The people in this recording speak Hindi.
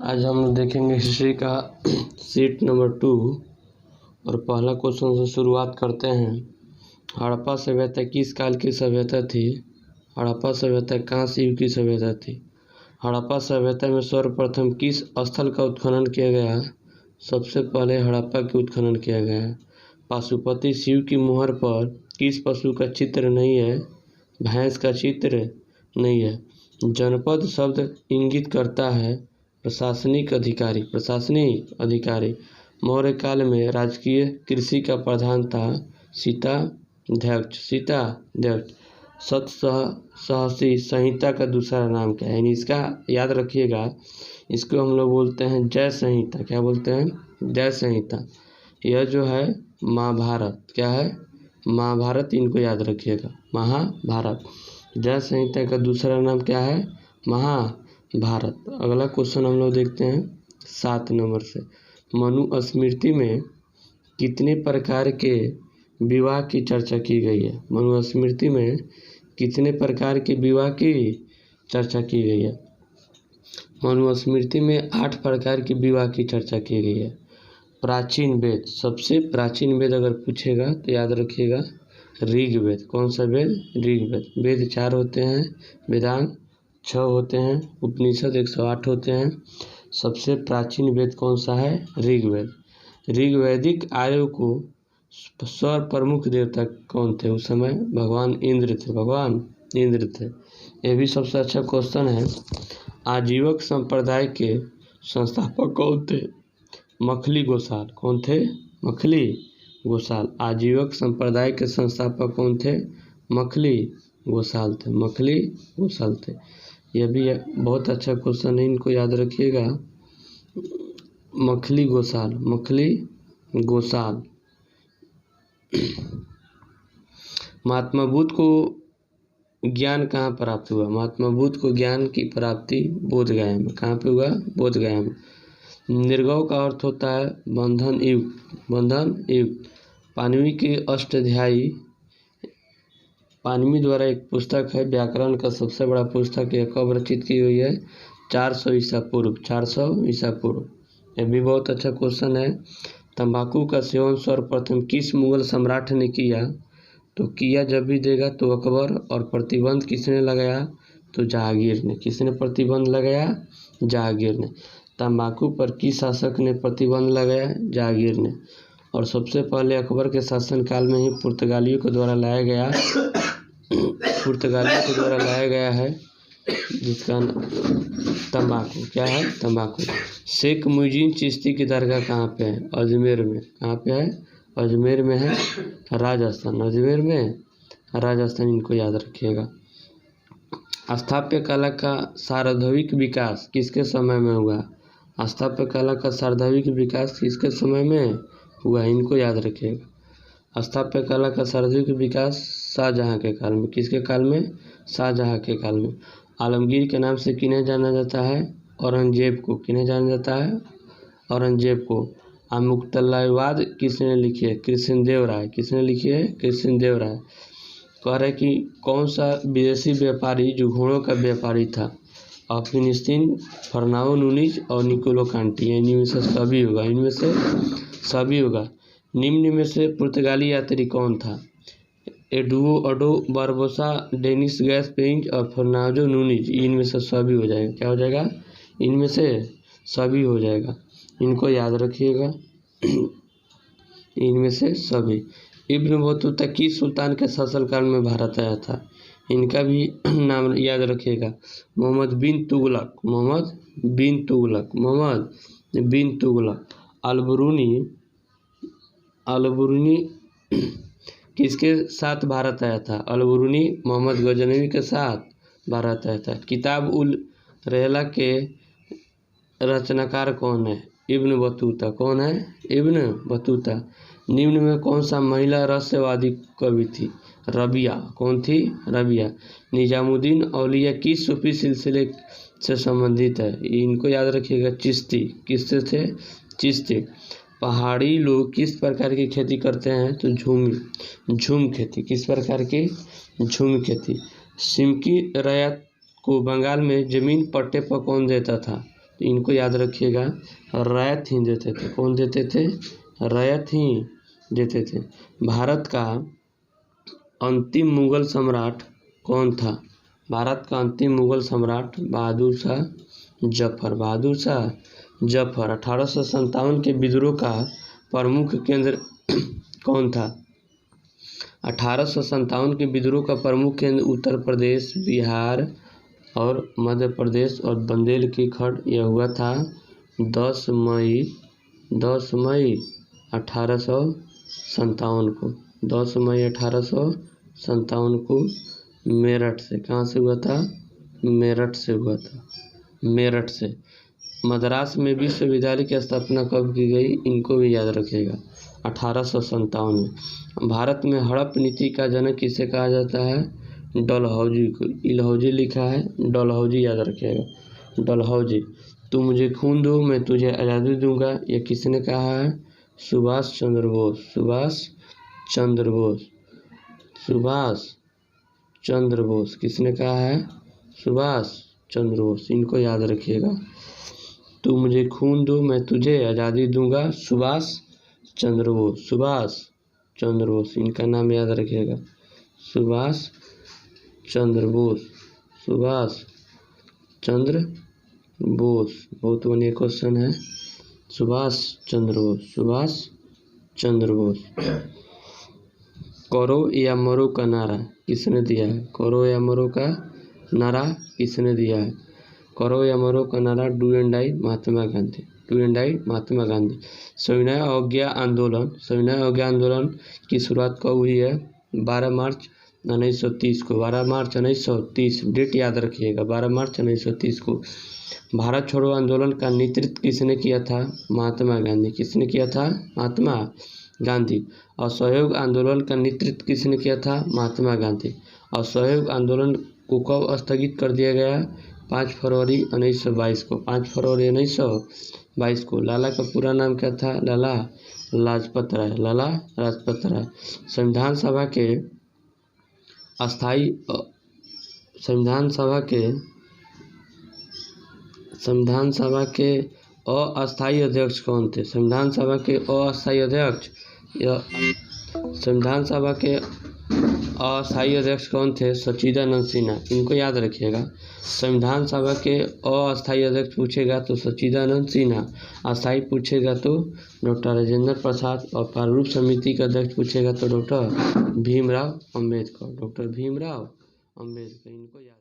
आज हम लोग देखेंगे हिस्ट्री का सीट नंबर 2 और पहला क्वेश्चन से शुरुआत करते हैं। हड़प्पा सभ्यता किस काल की सभ्यता थी? हड़प्पा सभ्यता कांस्य युग की सभ्यता थी। हड़प्पा सभ्यता में सर्वप्रथम किस स्थल का उत्खनन किया गया? सबसे पहले हड़प्पा की उत्खनन किया गया है। पशुपति शिव की मुहर पर किस पशु का चित्र नहीं है? भैंस का चित्र नहीं है। जनपद शब्द इंगित करता है प्रशासनिक अधिकारी। मौर्य काल में राजकीय कृषि का प्रधान था सीताध्यक्ष। सप्तसाहसी संहिता का दूसरा नाम क्या है? यानी इसका याद रखिएगा, इसको हम लोग बोलते हैं जय संहिता। क्या बोलते हैं? जय संहिता। यह जो है महाभारत, क्या है? महाभारत। इनको याद रखिएगा, महाभारत। जय संहिता का दूसरा नाम क्या है? महाभारत। अगला क्वेश्चन हम लोग देखते हैं 7 नंबर से। मनुस्मृति में कितने प्रकार के विवाह की चर्चा की गई है? मनुस्मृति में कितने प्रकार के विवाह की चर्चा की गई है? मनुस्मृति में 8 प्रकार के विवाह की चर्चा की गई है। प्राचीन वेद, सबसे प्राचीन वेद अगर पूछेगा तो याद रखिएगा ऋग्वेद। कौन सा वेद? ऋग्वेद। वेद 4 होते हैं, वेदांग 6 होते हैं, उपनिषद 108 होते हैं। सबसे प्राचीन वेद कौन सा है? ऋग्वेद। ऋग्वैदिक आर्यों को स्वर प्रमुख देवता कौन थे उस समय? भगवान इंद्र थे। यह भी सबसे अच्छा क्वेश्चन है। आजीवक संप्रदाय के संस्थापक कौन थे? मखली गोसाल। कौन थे? मखली गोसाल। आजीवक संप्रदाय के संस्थापक कौन थे? मखली गोसाल थे। यह भी बहुत अच्छा क्वेश्चन है, इनको याद रखिएगा। मखली गोसाल। महात्मा बुद्ध को ज्ञान कहाँ प्राप्त हुआ? महात्मा बुद्ध को ज्ञान की प्राप्ति बोधगया में। कहाँ पे हुआ? बोधगया में। निर्गौ का अर्थ होता है बंधन युक्त। पाणिनि के अष्टाध्यायी, पाणिनि द्वारा एक पुस्तक है, व्याकरण का सबसे बड़ा पुस्तक यह कब रचित की हुई है? 400 ईसा पूर्व। यह भी बहुत अच्छा क्वेश्चन है। तंबाकू का सेवन सर्वप्रथम किस मुगल सम्राट ने किया? तो किया जब भी देगा तो अकबर। और प्रतिबंध किसने लगाया? तो जहांगीर ने। किसने प्रतिबंध लगाया? जहांगीर ने। तंबाकू पर किस शासक ने प्रतिबंध लगाया? जहांगीर ने। और सबसे पहले अकबर के शासनकाल में ही पुर्तगालियों के द्वारा लाया गया है जिसका तंबाकू। क्या है? तंबाकू। शेख मुइनुद्दीन चिश्ती की दरगाह कहाँ पे है? अजमेर में। कहाँ पे है? अजमेर में है, राजस्थान। अजमेर में, राजस्थान। इनको याद रखिएगा। स्थापत्य कला का सर्वाधिक विकास किसके समय में हुआ? स्थापत्य कला का सर्वाधिक विकास किसके समय में हुआ? इनको याद रखिएगा। स्थापत्य कला का सर्वाधिक विकास शाहजहां के काल में। किसके काल में? शाहजहां के काल में। आलमगीर के नाम से किन्हें जाना जाता है? औरंगजेब को। किन्हें जाना जाता है? औरंगजेब को। अमुक्तलावाद किसने लिखी है? कृष्णदेव राय। किसने लिखी है? कृष्णदेव राय। कह रहे कि कौन सा विदेशी व्यापारी जो घोड़ों का व्यापारी था? अफिनिस्तीन, फर्नाओ नूनीज और निकोलो कांटी। इनमें से सभी होगा। निम्न में से पुर्तगाली यात्री कौन था? एडुआर्डो बारबोसा, डेनिस गैस्पेरिन और फर्नांडो नूनीज। इनमें से सभी हो जाएगा। क्या हो जाएगा? इनमें से सभी हो जाएगा। इनको याद रखिएगा, इनमें से सभी। इब्न बतूता किस सुल्तान के शासनकाल में भारत आया था? इनका भी नाम याद रखिएगा, मोहम्मद बिन तुगलक। अलबरूनी किसके साथ भारत आया था? अलबरूनी मोहम्मद गजनवी के साथ भारत आया था। किताब उल रहला के रचनाकार कौन है? Ibn Battuta. कौन है? Ibn Battuta. निम्न में कौन सा महिला रहस्यवादी कवि थी? रबिया। कौन थी? रबिया। निजामुद्दीन औलिया किस सूफी सिलसिले से संबंधित है? इनको याद रखिएगा, चिश्ती। किससे थे? चिश्ती। पहाड़ी लोग किस प्रकार की खेती करते हैं? तो झूम खेती। किस प्रकार की? झूम खेती। सिमकी रैयत को बंगाल में जमीन पट्टे पर कौन देता था? तो इनको याद रखिएगा, रैयत हिंद देते थे। कौन देते थे? रैयत ही देते थे। भारत का अंतिम मुगल सम्राट कौन था? भारत का अंतिम मुगल सम्राट बहादुर शाह जफर। बहादुर शाह जफर। 1857 के विद्रोह का प्रमुख केंद्र कौन था? 1857 के विद्रोह का प्रमुख केंद्र उत्तर प्रदेश, बिहार और मध्य प्रदेश और बुंदेल की खंड। यह हुआ था 10 मई 1857 को। 10 मई 1857 को मेरठ से। कहाँ से हुआ था? मेरठ से हुआ था। मेरठ से। मद्रास में विश्वविद्यालय की स्थापना कब की गई? इनको भी याद रखिएगा, 1857 में। भारत में हड़प नीति का जनक किसे कहा जाता है? डलहौजी को। इलहौजी लिखा है, डलहौजी याद रखिएगा, डलहौजी। तू मुझे खून दो मैं तुझे आज़ादी दूंगा, ये किसने कहा है? सुभाष चंद्र बोस। सुभाष चंद्र बोस। सुभाष चंद्र बोस। किसने कहा है? सुभाष चंद्र बोस। इनको याद रखिएगा। तू मुझे खून दो मैं तुझे आज़ादी दूंगा, सुभाष चंद्र बोस। सुभाष चंद्र बोस, इनका नाम याद रखिएगा, सुभाष चंद्र बोस। सुभाष चंद्र बोस। बहुत बढ़िया क्वेश्चन है, सुभाष चंद्र बोस। सुभाष चंद्र बोस। करो या मरो का नारा किसने दिया है? करो या मरो का नारा किसने दिया है? करो या मरो का नारा do and die Mahatma Gandhi. Do and die Mahatma Gandhi. सविनय अवज्ञा आंदोलन। सविनय अवज्ञा आंदोलन की शुरुआत कब हुई है? 12 मार्च 1930 को। 12 मार्च 1930, डेट याद रखिएगा, 12 मार्च 1930 को। भारत छोड़ो आंदोलन का नेतृत्व किसने किया था? महात्मा गांधी। किसने किया था? महात्मा गांधी। असहयोग आंदोलन का नेतृत्व किसने किया था? महात्मा गांधी। असहयोग आंदोलन को कब स्थगित कर दिया गया? 5 फरवरी 1922 को। 5 फरवरी 1922 को। लाला का पूरा नाम क्या था? लाला लाजपत राय। लाला लाजपत राय। संविधान सभा के अस्थाई अस्थाई अध्यक्ष कौन थे? संविधान सभा के अस्थाई अध्यक्ष संविधान सभा के अस्थाई अध्यक्ष कौन थे? सच्चिदानंद सिन्हा। इनको याद रखिएगा। संविधान सभा के अस्थाई अध्यक्ष पूछेगा तो सच्चिदानंद सिन्हा। अस्थाई पूछेगा तो डॉक्टर राजेंद्र प्रसाद। और प्रारूप समिति का अध्यक्ष पूछेगा तो डॉक्टर भीमराव अम्बेडकर। डॉक्टर भीमराव अम्बेडकर। इनको याद